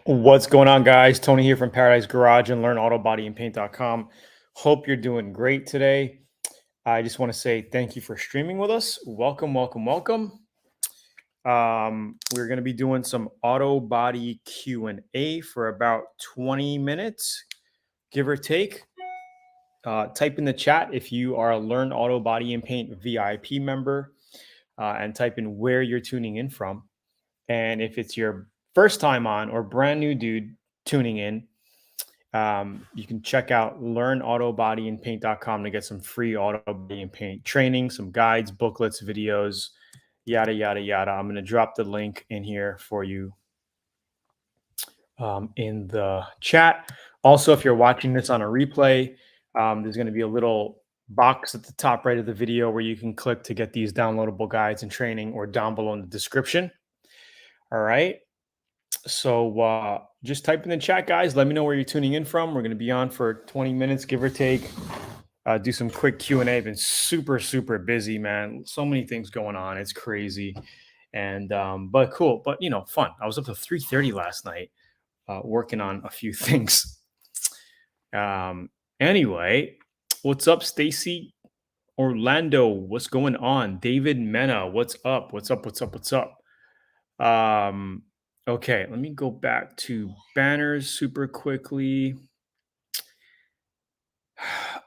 What's going on, guys? Tony here from Paradise Garage and LearnAutoBodyandPaint.com. Hope you're doing great today. I just want to say thank you for streaming with us. Welcome, welcome, welcome. We're going to be doing some auto body Q&A for about 20 minutes, give or take. Type in the chat if you are a Learn Auto Body and Paint VIP member and type in where you're tuning in from. And if it's your first time on or brand new dude tuning in, you can check out learnautobodyandpaint.com to get some free auto body and paint training, some guides, booklets, videos, yada, yada, yada. I'm going to drop the link in here for you in the chat. Also, if you're watching this on a replay, there's going to be a little box at the top right of the video where you can click to get these downloadable guides and training, or down below in the description. All right. So just type in the chat, guys. Let me know where you're tuning in from. We're going to be on for 20 minutes, give or take. Do some quick Q&A. Been super, super busy, man. So many things going on. It's crazy. And but cool. But, fun. I was up to 3:30 last night working on a few things. Anyway, what's up, Stacy? Orlando, what's going on? David Mena, what's up? What's up? What's up? What's up? Okay, let me go back to banners super quickly.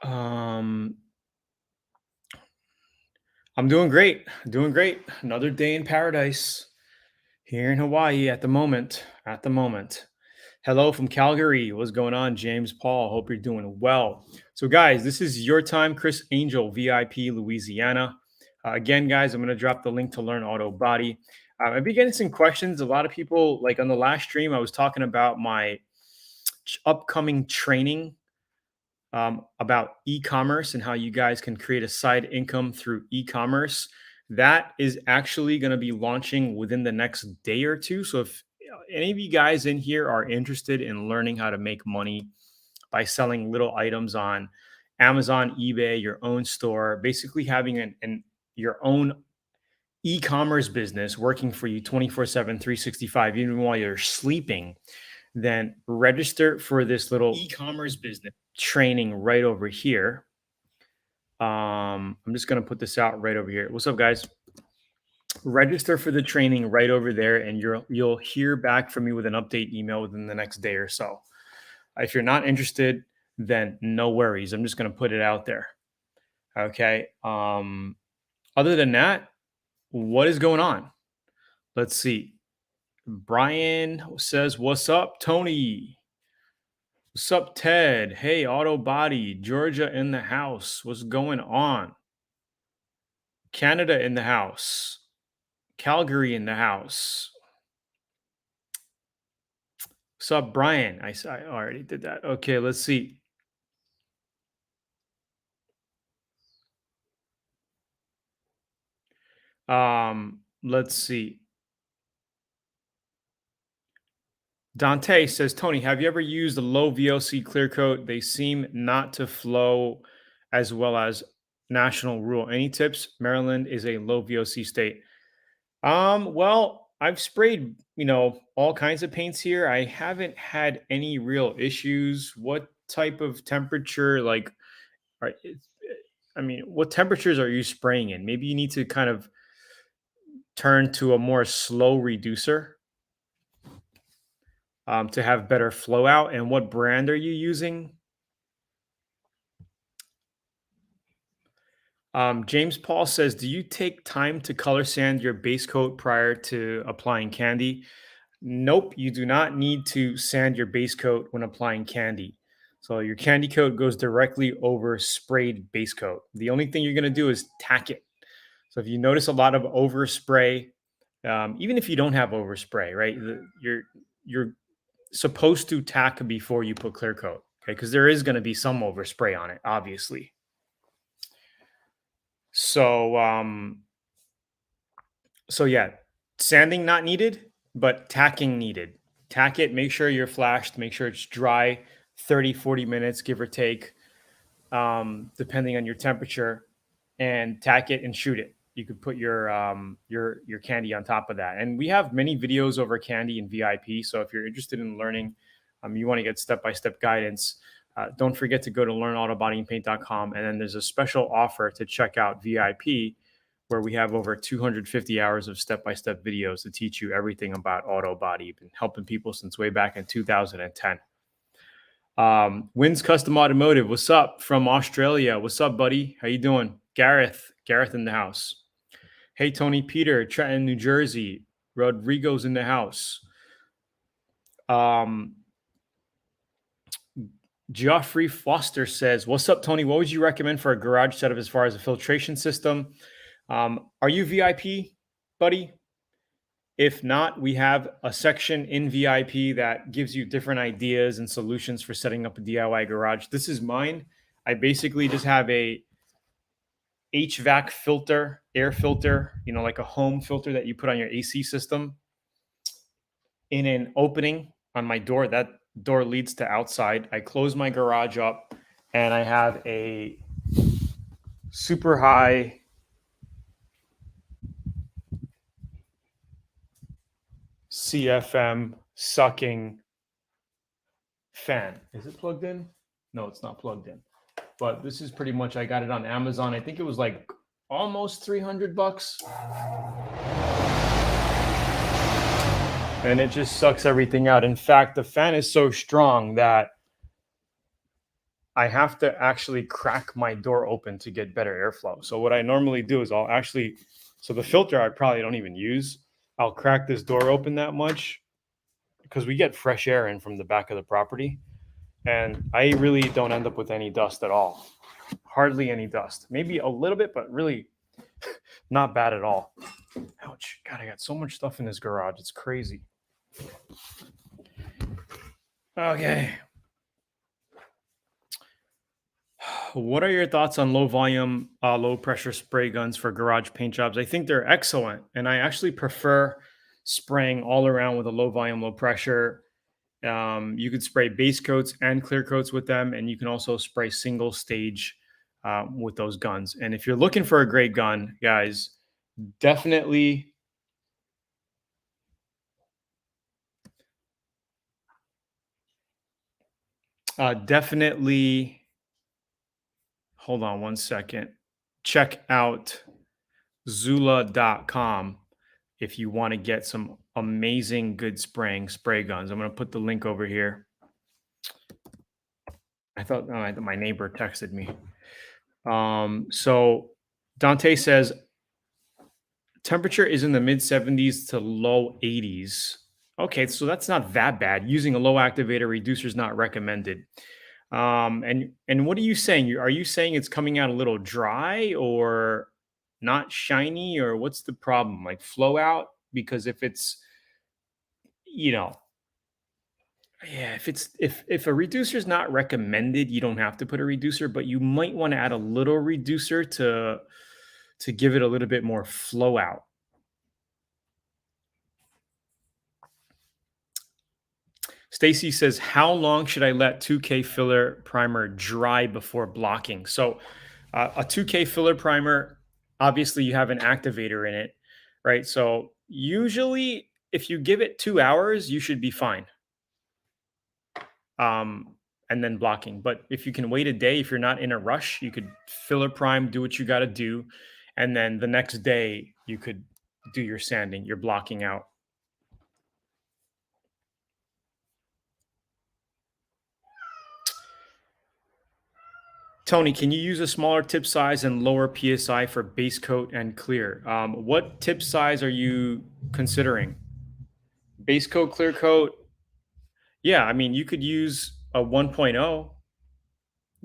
I'm doing great. Doing great. Another day in paradise here in Hawaii at the moment. Hello from Calgary. What's going on, James Paul? Hope you're doing well. So, guys, this is your time. Chris Angel, VIP, Louisiana. Again, guys, I'm going to drop the link to Learn Auto Body. I've been getting some questions. A lot of people, like on the last stream, I was talking about my upcoming training about e-commerce and how you guys can create a side income through e-commerce. That is actually going to be launching within the next day or two. So if any of you guys in here are interested in learning how to make money by selling little items on Amazon, eBay, your own store, basically having your own e-commerce business working for you 24/7, 365, even while you're sleeping, then register for this little e-commerce business training right over here. I'm just going to put this out right over here. What's up, guys? Register for the training right over there, and you'll hear back from me with an update email within the next day or so. If you're not interested, then no worries. I'm just going to put it out there. Okay. Other than that, what is going on? Let's see. Brian says, "What's up, Tony? What's up, Ted? Hey, Autobody, Georgia in the house. What's going on? Canada in the house. Calgary in the house. What's up, Brian? I already did that. Okay, let's see. Let's see. Dante says, Tony, have you ever used a low VOC clear coat? They seem not to flow as well as national rule. Any tips? Maryland is a low VOC state. Well, I've sprayed, all kinds of paints here. I haven't had any real issues. What type of temperature, what temperatures are you spraying in? Maybe you need to kind of turn to a more slow reducer to have better flow out. And what brand are you using? James Paul says, do you take time to color sand your base coat prior to applying candy? Nope, you do not need to sand your base coat when applying candy. So your candy coat goes directly over sprayed base coat. The only thing you're going to do is tack it. So if you notice a lot of overspray, even if you don't have overspray, right, you're supposed to tack before you put clear coat, okay? Because there is going to be some overspray on it, obviously. So, yeah, sanding not needed, but tacking needed. Tack it, make sure you're flashed, make sure it's dry, 30, 40 minutes, give or take, depending on your temperature, and tack it and shoot it. your candy on top of that. And we have many videos over candy and VIP. So if you're interested in learning, you want to get step-by-step guidance, don't forget to go to learnautobodyandpaint.com. And then there's a special offer to check out VIP, where we have over 250 hours of step-by-step videos to teach you everything about auto body. Been helping people since way back in 2010. Wins Custom Automotive, what's up from Australia? What's up, buddy? How you doing? Gareth in the house. Hey, Tony Peter, Trenton, New Jersey. Rodrigo's in the house. Geoffrey Foster says, what's up, Tony? What would you recommend for a garage setup as far as a filtration system? Are you VIP, buddy? If not, we have a section in VIP that gives you different ideas and solutions for setting up a DIY garage. This is mine. I basically just have a HVAC filter, air filter, like a home filter that you put on your AC system, in an opening on my door. That door leads to outside. I close my garage up and I have a super high CFM sucking fan. Is it plugged in? No, it's not plugged in. But this is pretty much, I got it on Amazon. I think it was like almost $300. And it just sucks everything out. In fact, the fan is so strong that I have to actually crack my door open to get better airflow. So what I normally do is so the filter I probably don't even use. I'll crack this door open that much because we get fresh air in from the back of the property. And I really don't end up with any dust at all. Hardly any dust. Maybe a little bit, but really not bad at all. Ouch. God, I got so much stuff in this garage. It's crazy. Okay. What are your thoughts on low volume, low pressure spray guns for garage paint jobs? I think they're excellent. And I actually prefer spraying all around with a low volume, low pressure. You could spray base coats and clear coats with them. And you can also spray single stage with those guns. And if you're looking for a great gun, guys, definitely hold on one second. Check out Zula.com if you want to get some amazing good spray guns. I'm going to put the link over here. I thought my neighbor texted me. So Dante says temperature is in the mid 70s to low 80s. Okay, so that's not that bad. Using a low activator reducer is not recommended. And what are you saying? Are you saying it's coming out a little dry or not shiny, or what's the problem? Like flow out? Because if it's, if a reducer is not recommended, you don't have to put a reducer, but you might want to add a little reducer to give it a little bit more flow out. Stacy says, how long should I let 2K filler primer dry before blocking? So a 2K filler primer, obviously you have an activator in it, right? So usually if you give it 2 hours, you should be fine. And then blocking. But if you can wait a day, if you're not in a rush, you could filler prime, do what you got to do. And then the next day you could do your sanding, your blocking out. Tony, can you use a smaller tip size and lower PSI for base coat and clear? What tip size are you considering? Base coat, clear coat? Yeah, I mean, you could use a 1.0,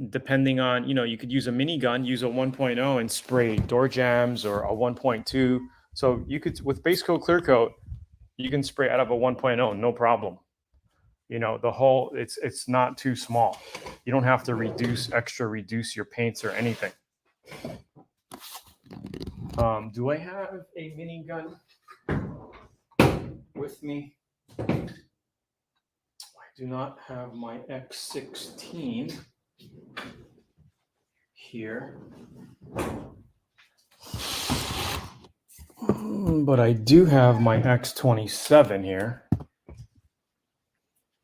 depending on, you could use a minigun, use a 1.0 and spray door jambs, or a 1.2. So you could, with base coat, clear coat, you can spray out of a 1.0, no problem. The whole, it's not too small. You don't have to reduce your paints or anything. Do I have a minigun with me? I do not have my X16 here. But I do have my X27 here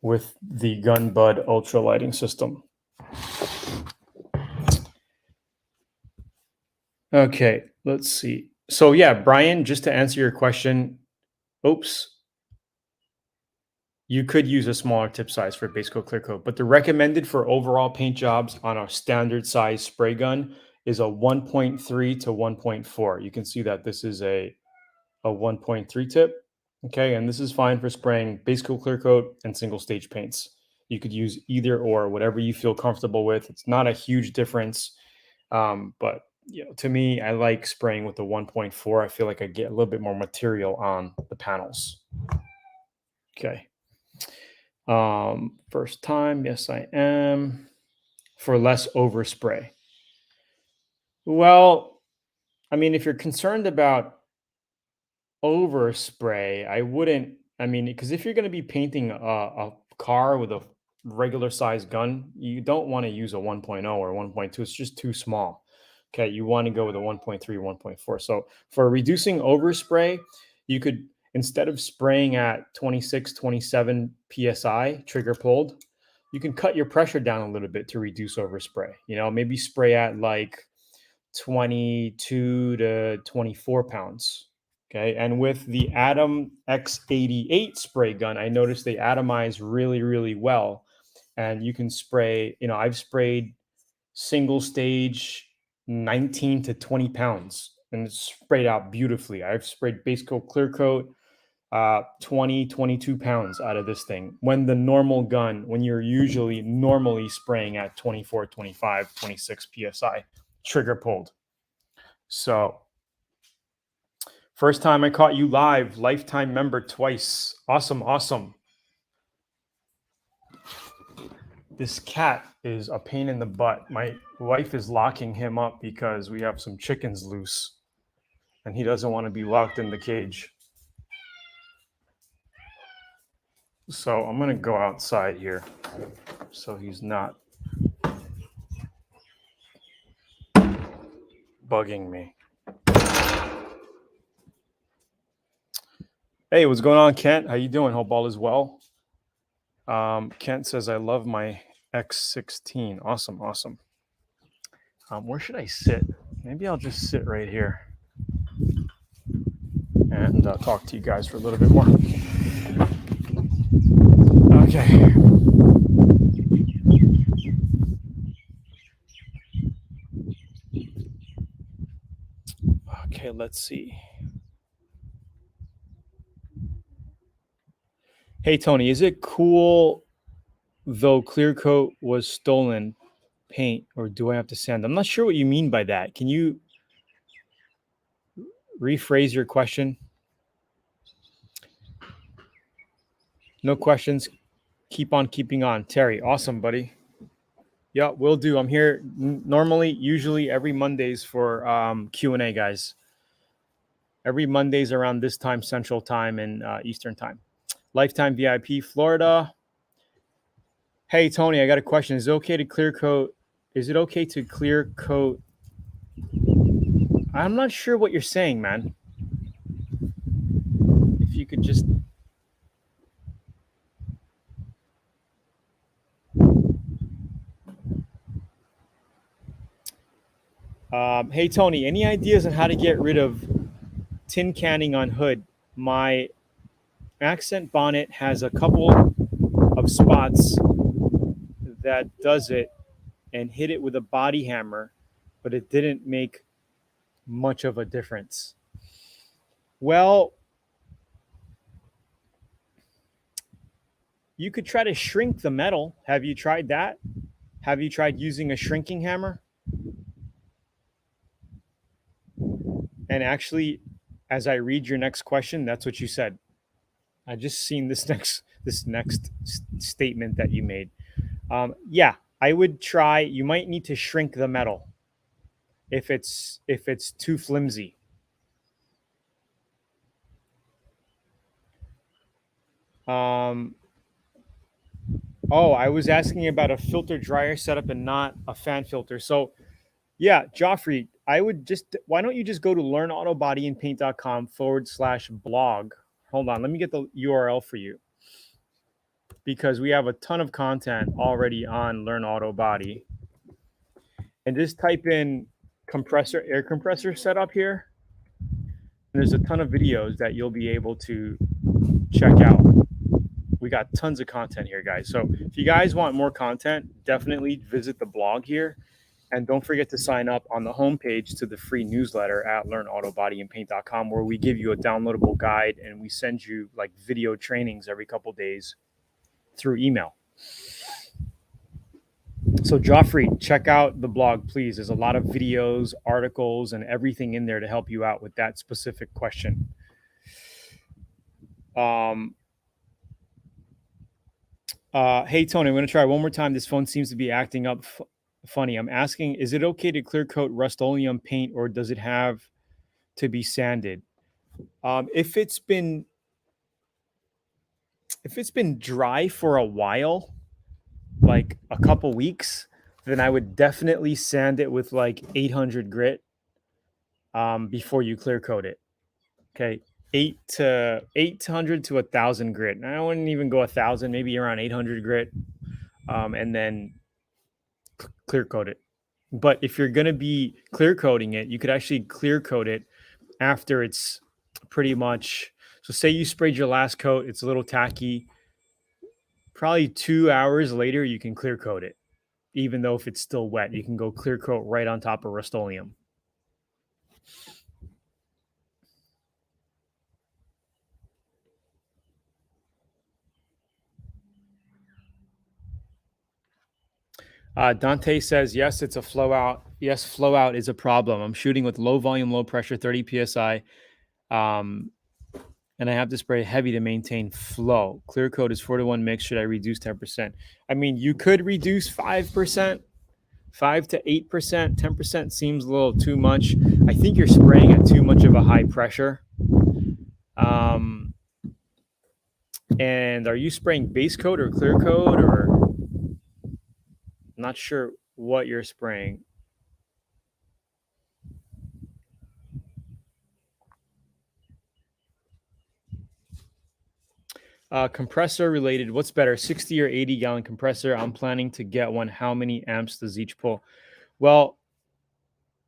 with the Gun Bud Ultra Lighting System. Okay, let's see. So yeah, Brian, just to answer your question, oops, you could use a smaller tip size for Basecoat clear coat, but the recommended for overall paint jobs on a standard size spray gun is a 1.3 to 1.4. You can see that this is a 1.3 tip. Okay, and this is fine for spraying Basecoat clear coat and single stage paints. You could use either or, whatever you feel comfortable with. It's not a huge difference, but to me, I like spraying with the 1.4. I feel like I get a little bit more material on the panels. Okay. First time, yes, I am. For less overspray. Well, I mean, if you're concerned about overspray, I wouldn't. I mean, because if you're going to be painting a car with a regular size gun, you don't want to use a 1.0 or 1.2. It's just too small. Okay, you want to go with a 1.3, 1.4. So for reducing overspray, you could, instead of spraying at 26, 27 psi trigger pulled, you can cut your pressure down a little bit to reduce overspray. Maybe spray at like 22 to 24 pounds. Okay. And with the Atom X88 spray gun, I noticed they atomize really, really well. And you can spray, I've sprayed single stage 19 to 20 pounds and it's sprayed out beautifully. I've sprayed base coat, clear coat, 20, 22 pounds out of this thing. When the normal gun, when you're usually normally spraying at 24, 25, 26 PSI, trigger pulled. So, first time I caught you live, lifetime member twice. Awesome, awesome. This cat is a pain in the butt. My wife is locking him up because we have some chickens loose and he doesn't want to be locked in the cage. So I'm going to go outside here so he's not bugging me. Hey, what's going on, Kent? How you doing? Hope all is well. Kent says, I love my X16. Awesome, awesome. Where should I sit? Maybe I'll just sit right here and talk to you guys for a little bit more. Okay. Okay, let's see. Hey, Tony, is it cool though clear coat was stolen paint, or do I have to sand? I'm not sure what you mean by that. Can you rephrase your question? No questions. Keep on keeping on. Terry, awesome, buddy. Yeah, will do. I'm here normally, usually every Mondays for Q&A, guys. Every Mondays around this time, Central Time and Eastern Time. Lifetime VIP, Florida. Hey, Tony, I got a question. Is it okay to clear coat? Is it okay to clear coat? I'm not sure what you're saying, man. If you could just... hey, Tony, any ideas on how to get rid of tin canning on hood? My accent bonnet has a couple of spots that does it and hit it with a body hammer, but it didn't make much of a difference. Well, you could try to shrink the metal. Have you tried that? Have you tried using a shrinking hammer? And actually, as I read your next question, that's what you said. I just seen this next statement that you made. Yeah, I would try. You might need to shrink the metal if it's too flimsy. Oh, I was asking about a filter dryer setup and not a fan filter. So Yeah, Joffrey, why don't you just go to learnautobodyandpaint.com/blog. Hold on, let me get the URL for you because we have a ton of content already on Learn Auto Body. And just type in air compressor setup here. And there's a ton of videos that you'll be able to check out. We got tons of content here, guys. So if you guys want more content, definitely visit the blog here. And don't forget to sign up on the homepage to the free newsletter at learnautobodyandpaint.com, where we give you a downloadable guide and we send you like video trainings every couple days through email. So Joffrey, check out the blog, please. There's a lot of videos, articles, and everything in there to help you out with that specific question. Hey, Tony, I'm going to try one more time. This phone seems to be acting up funny. I'm asking, is it okay to clear coat Rust-Oleum paint, or does it have to be sanded? If it's been dry for a while, like a couple weeks, then I would definitely sand it with like 800 grit before you clear coat it. Okay, 800 to 1,000 grit. And I wouldn't even go 1,000, maybe around 800 grit, and then clear coat it. But if you're going to be clear coating it, you could actually clear coat it after it's pretty much. So say you sprayed your last coat, it's a little tacky. Probably 2 hours later, you can clear coat it. Even though if it's still wet, you can go clear coat right on top of Rust-Oleum. Dante says, yes, it's a flow out. Yes, flow out is a problem. I'm shooting with low volume, low pressure, 30 PSI. And I have to spray heavy to maintain flow. Clear coat is 4-to-1 mix. Should I reduce 10%? I mean, you could reduce 5%, 5 to 8%. 10% seems a little too much. I think you're spraying at too much of a high pressure. And are you spraying base coat or clear coat, or I'm not sure what you're spraying? Compressor related, what's better, 60 or 80 gallon compressor? I'm planning to get one. How many amps does each pull? Well,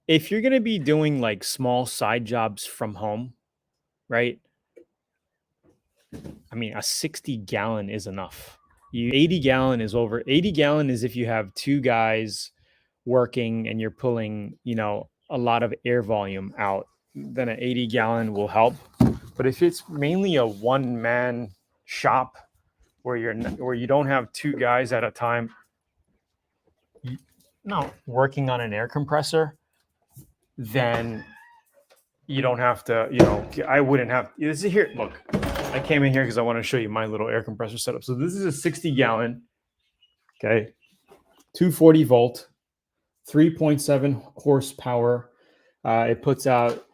if you're going to be doing like small side jobs from home, right? I mean, a 60 gallon is enough. 80 gallon is over. 80 gallon is if you have two guys working and you're pulling, a lot of air volume out, then an 80 gallon will help. But if it's mainly a one-man shop where you don't have two guys at a time working on an air compressor, then you don't have to, I wouldn't have. This is here. Look, I came in here because I want to show you my little air compressor setup. So this is a 60 gallon, okay, 240 volt, 3.7 horsepower. It puts out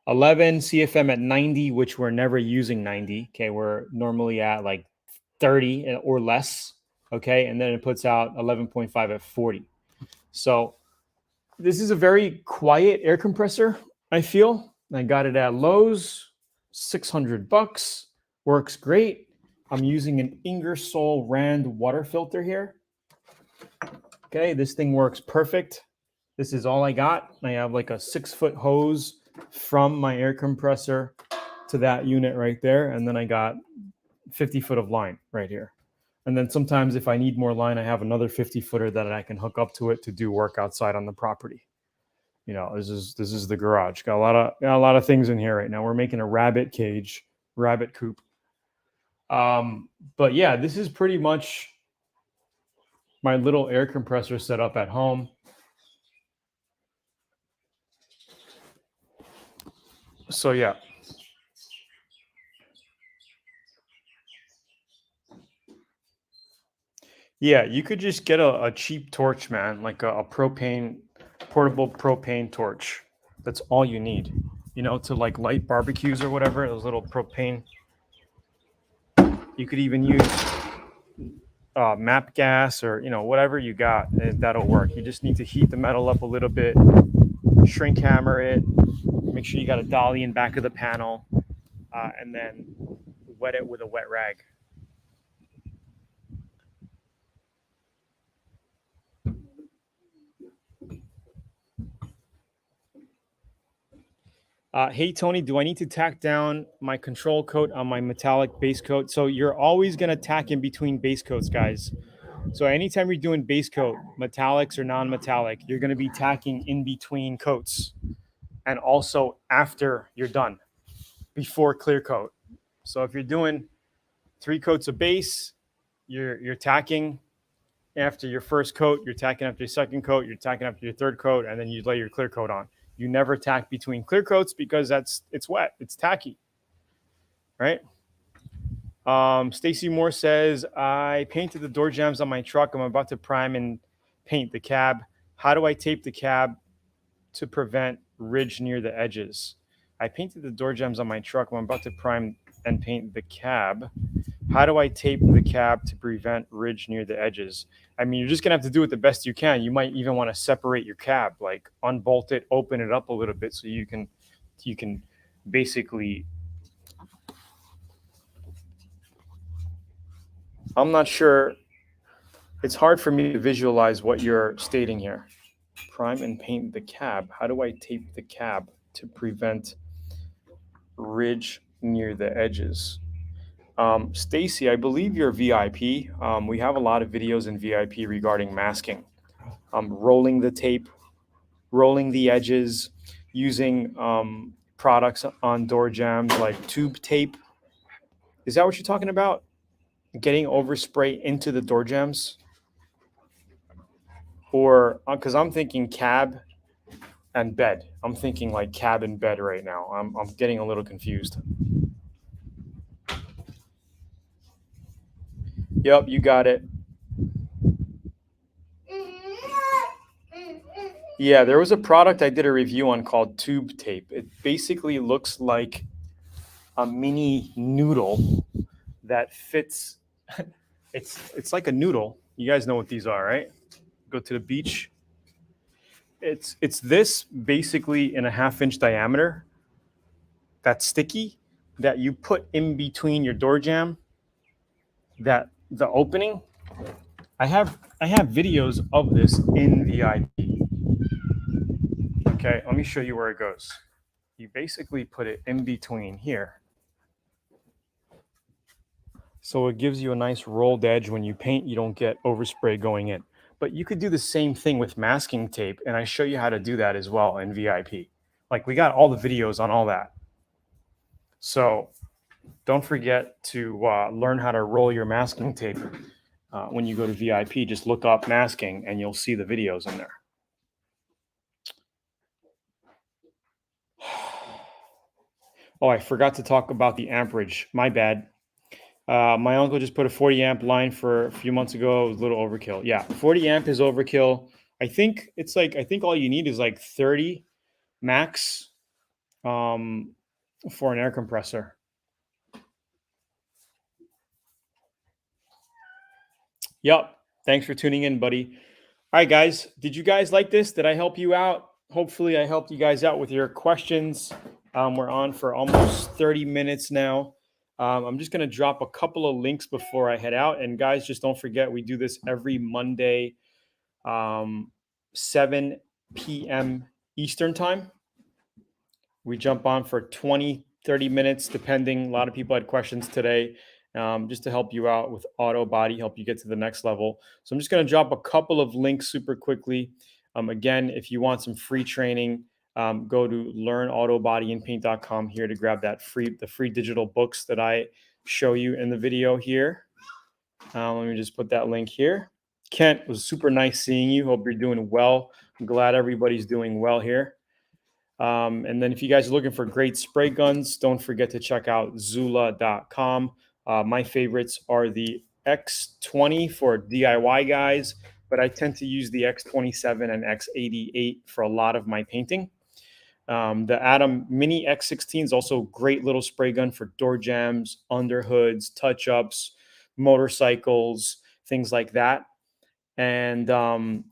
11 CFM at 90, which we're never using 90. Okay, we're normally at like 30 or less. Okay, and then it puts out 11.5 at 40. So this is a very quiet air compressor, I feel. I got it at Lowe's, $600. Works great. I'm using an Ingersoll Rand water filter here. Okay, this thing works perfect. This is all I got. I have like a 6-foot hose from my air compressor to that unit right there. And then I got 50 foot of line right here. And then sometimes if I need more line, I have another 50 footer that I can hook up to it to do work outside on the property. This is the garage. Got a lot of things in here right now. We're making a rabbit coop. But yeah, this is pretty much my little air compressor set up at home. So yeah. Yeah, you could just get a cheap torch, man, like a portable propane torch. That's all you need, to like light barbecues or whatever, those little propane. You could even use map gas or whatever you got, that'll work. You just need to heat the metal up a little bit, shrink hammer it, make sure you got a dolly in back of the panel, and then wet it with a wet rag. Hey Tony, do I need to tack down my control coat on my metallic base coat? So you're always going to tack in between base coats, guys. So anytime you're doing base coat, metallics or non-metallic, you're going to be tacking in between coats, and also after you're done, before clear coat. So if you're doing 3 coats of base, you're tacking after your first coat, you're tacking after your second coat, you're tacking after your third coat, and then you lay your clear coat on. You never tack between clear coats because it's wet, it's tacky, right? Stacy Moore says, I painted the door jambs on my truck. I'm about to prime and paint the cab. How do I tape the cab to prevent ridge near the edges? I painted the door jambs on my truck. I'm about to prime and paint the cab. How do I tape the cab to prevent ridge near the edges? I mean, you're just gonna have to do it the best you can. You might even want to separate your cab, like unbolt it, open it up a little bit so you can basically. I'm not sure. It's hard for me to visualize what you're stating here. Prime and paint the cab. How do I tape the cab to prevent ridge near the edges? Stacy, I believe you're VIP. We have a lot of videos in VIP regarding masking, rolling the tape, rolling the edges, using products on door jambs like tube tape. Is that what you're talking about? Getting overspray into the door jambs? Or because I'm thinking cab and bed. I'm thinking like cab and bed right now. I'm getting a little confused. Yep, you got it. Yeah, there was a product I did a review on called tube tape. It basically looks like a mini noodle that fits. It's like a noodle. You guys know what these are, right? Go to the beach. It's this basically in a 1/2 inch diameter. That's sticky that you put in between your door jamb. That the opening. I have videos of this in VIP. Okay, let me show you where it goes. You basically put it in between here. So it gives you a nice rolled edge. When you paint, you don't get overspray going in. But you could do the same thing with masking tape, and I show you how to do that as well in VIP. Like we got all the videos on all that. So don't forget to learn how to roll your masking tape when you go to VIP. Just look up masking, and you'll see the videos in there. Oh, I forgot to talk about the amperage. My bad. My uncle just put a 40 amp line for a few months ago. It was a little overkill. Yeah, 40 amp is overkill. I think it's like, I think all you need is like 30 max for an air compressor. Yep. Thanks for tuning in, buddy. All right, guys. Did you guys like this? Did I help you out? Hopefully, I helped you guys out with your questions. We're on for almost 30 minutes now. I'm just going to drop a couple of links before I head out. And guys, just don't forget, we do this every Monday, 7 p.m. Eastern time. We jump on for 20, 30 minutes, depending. A lot of people had questions today, just to help you out with Autobody, help you get to the next level. So I'm just going to drop a couple of links super quickly. Again, if you want some free training, go to learnautobodyandpaint.com here to grab the free digital books that I show you in the video here. Let me just put that link here. Kent, it was super nice seeing you. Hope you're doing well. I'm glad everybody's doing well here. And then if you guys are looking for great spray guns, don't forget to check out Zula.com. My favorites are the X20 for DIY guys, but I tend to use the X27 and X88 for a lot of my painting. The Atom Mini X16 is also a great little spray gun for door jambs, under hoods, touch-ups, motorcycles. things like that. And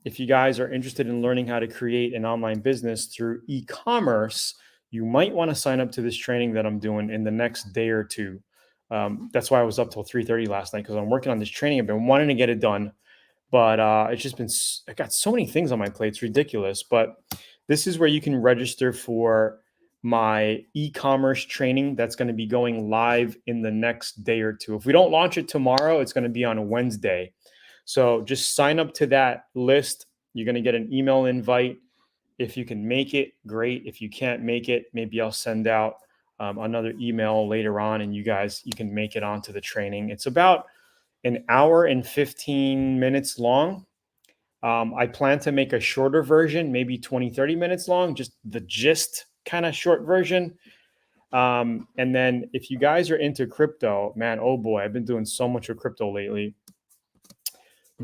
if you guys are interested in learning how to create an online business through e-commerce, you might want to sign up to this training that I'm doing in the next day or two. That's why I was up till 3:30 last night, because I'm working on this training. I've been wanting to get it done, but it's just been, I got so many things on my plate. It's ridiculous. But this is where you can register for my e-commerce training that's going to be going live in the next day or two. If we don't launch it tomorrow, it's going to be on Wednesday. So just sign up to that list. You're going to get an email invite. If you can make it, great. If you can't make it, maybe I'll send out another email later on, and you can make it onto the training. It's about an hour and 15 minutes long. I plan to make a shorter version, maybe 20, 30 minutes long, just the gist kind of short version. And then if you guys are into crypto, man, oh boy, I've been doing so much with crypto lately.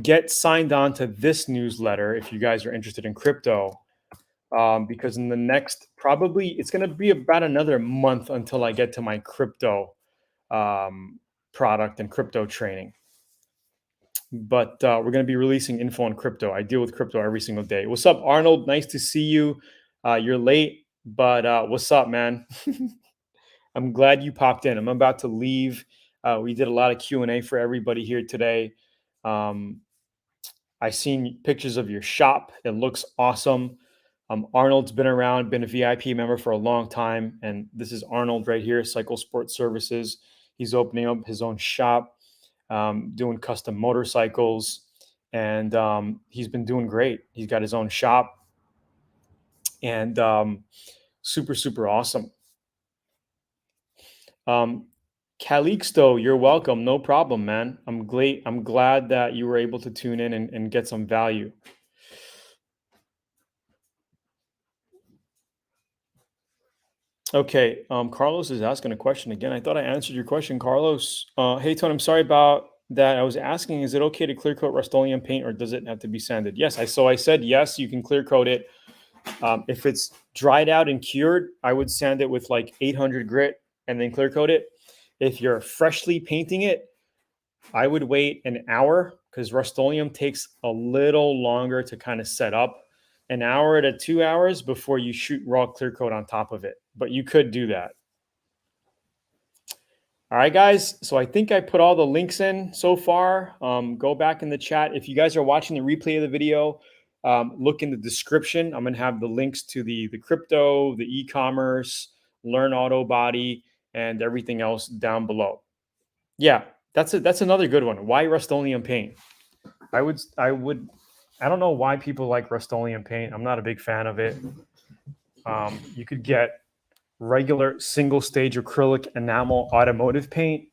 Get signed on to this newsletter if you guys are interested in crypto, because in the next, probably it's going to be about another month until I get to my crypto product and crypto training. But we're going to be releasing info on crypto. I deal with crypto every single day. What's up, Arnold? Nice to see you. You're late, but what's up, man? I'm glad you popped in. I'm about to leave. We did a lot of Q&A for everybody here today. I seen pictures of your shop. It looks awesome. Arnold's been around, been a VIP member for a long time. And this is Arnold right here, Cycle Sport Services. He's opening up his own shop, doing custom motorcycles. And he's been doing great. He's got his own shop, and super, super awesome. Calixto, you're welcome. No problem, man. I'm glad that you were able to tune in and get some value. Okay, Carlos is asking a question again. I thought I answered your question, Carlos. Hey, Tony, I'm sorry about that. I was asking, is it okay to clear coat Rust-Oleum paint, or does it have to be sanded? Yes, I said yes, you can clear coat it. If it's dried out and cured, I would sand it with like 800 grit and then clear coat it. If you're freshly painting it, I would wait an hour, because Rust-Oleum takes a little longer to kind of set up. An hour to 2 hours before you shoot raw clear coat on top of it. But you could do that. All right, guys. So I think I put all the links in so far. Go back in the chat. If you guys are watching the replay of the video, look in the description. I'm going to have the links to the crypto, the e-commerce, Learn Autobody, and everything else down below. Yeah, that's another good one. Why Rust-Oleum paint? I don't know why people like Rust-Oleum paint. I'm not a big fan of it. You could get regular single stage acrylic enamel automotive paint,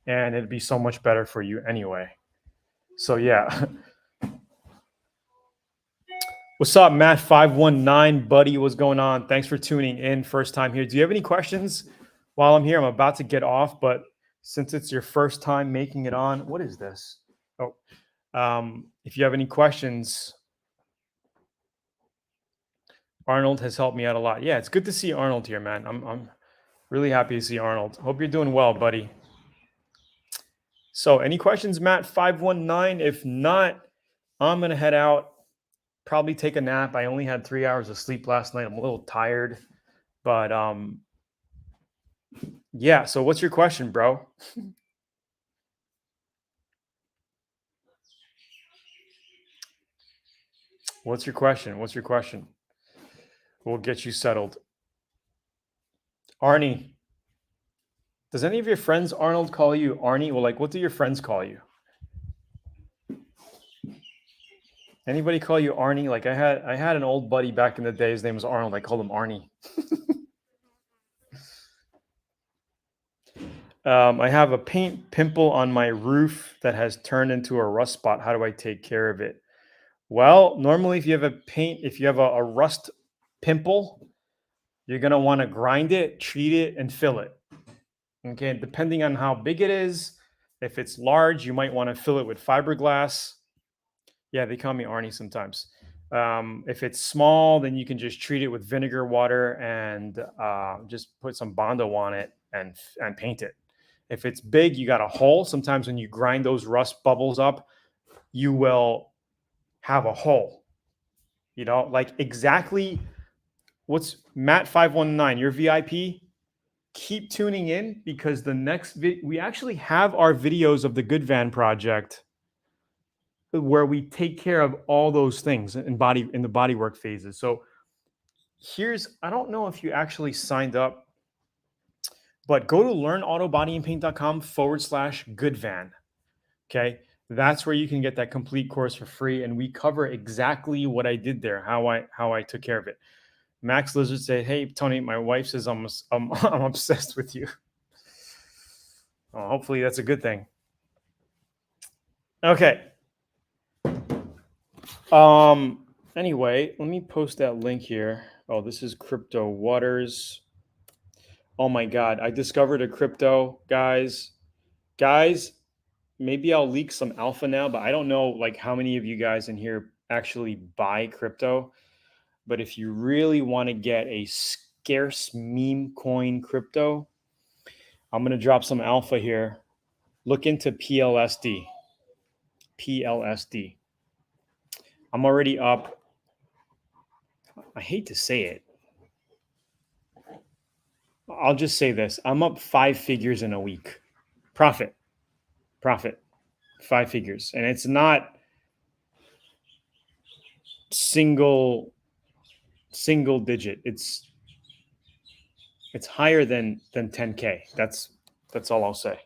and it'd be so much better for you anyway. So yeah. What's up, Matt519, buddy? What's going on? Thanks for tuning in. First time here. Do you have any questions while I'm here? I'm about to get off, but since it's your first time making it on, what is this? Oh, if you have any questions, Arnold has helped me out a lot. Yeah, it's good to see Arnold here, man. I'm really happy to see Arnold. Hope you're doing well, buddy. So any questions, Matt519? If not, I'm going to head out, probably take a nap. I only had 3 hours of sleep last night. I'm a little tired, but yeah. So what's your question, bro? What's your question? What's your question? We'll get you settled. Arnie. Does any of your friends, Arnold, call you Arnie? Well, like, what do your friends call you? Anybody call you Arnie? Like I had an old buddy back in the day. His name was Arnold. I called him Arnie. I have a paint pimple on my roof that has turned into a rust spot. How do I take care of it? Well, normally if you have a rust pimple, you're going to want to grind it, treat it, and fill it. Okay, depending on how big it is. If it's large, you might want to fill it with fiberglass. Yeah, they call me Arnie sometimes. If it's small, then you can just treat it with vinegar water and just put some Bondo on it and paint it. If it's big, you got a hole. Sometimes when you grind those rust bubbles up, you will have a hole. You know, like exactly what's Matt 519, your VIP. Keep tuning in because the next we actually have our videos of the Good Van project where we take care of all those things in the bodywork phases. So I don't know if you actually signed up, but go to learnautobodyandpaint.com/goodvan. Okay. That's where you can get that complete course for free. And we cover exactly what I did there, how I took care of it. Max Lizard said, "Hey, Tony, my wife says I'm I'm obsessed with you." Hopefully that's a good thing. Okay. Anyway, let me post that link here. Oh, this is Crypto Waters. Oh my God, I discovered a crypto, guys. Guys, maybe I'll leak some alpha now, but I don't know like how many of you guys in here actually buy crypto. But if you really want to get a scarce meme coin crypto, I'm going to drop some alpha here. Look into PLSD. PLSD. I'm already up. I hate to say it. I'll just say this. I'm up 5 figures in a week. Profit. 5 figures. And it's not single digit. It's higher than 10K. That's all I'll say.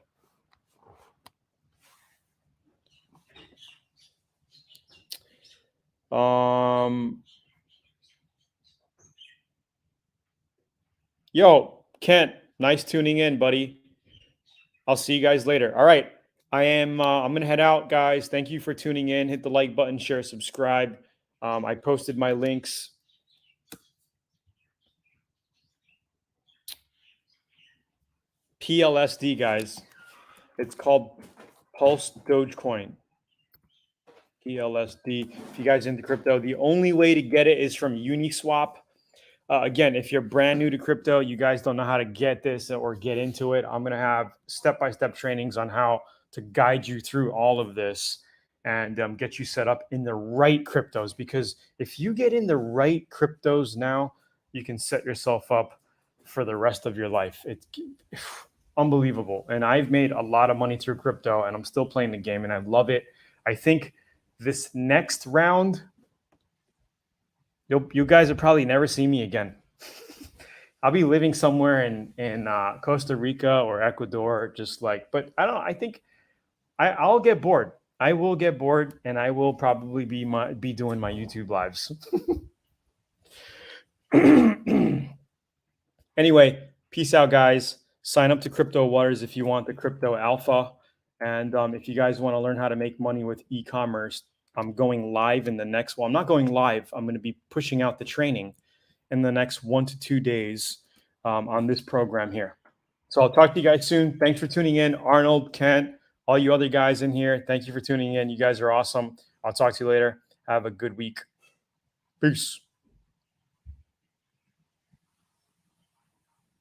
Yo, Kent, nice tuning in, buddy. I'll see you guys later. All right. I'm going to head out, guys. Thank you for tuning in. Hit the like button, share, subscribe. I posted my links. PLSD, guys. It's called Pulse Dogecoin. PLSD. If you guys into crypto, the only way to get it is from Uniswap. Again, if you're brand new to crypto, you guys don't know how to get this or get into it, I'm going to have step-by-step trainings on how to guide you through all of this and get you set up in the right cryptos. Because if you get in the right cryptos now, you can set yourself up for the rest of your life. It's unbelievable. And I've made a lot of money through crypto and I'm still playing the game and I love it. I think this next round, you guys will probably never see me again. I'll be living somewhere in Costa Rica or Ecuador, just like. But I don't. I think I'll get bored. I will get bored, and I will probably be doing my YouTube lives. Anyway, peace out, guys. Sign up to Crypto Waters if you want the crypto alpha, and if you guys want to learn how to make money with e-commerce. I'm going live in the next. Well, I'm not going live. I'm going to be pushing out the training in the next 1 to 2 days on this program here. So I'll talk to you guys soon. Thanks for tuning in. Arnold, Kent, all you other guys in here, thank you for tuning in. You guys are awesome. I'll talk to you later. Have a good week. Peace.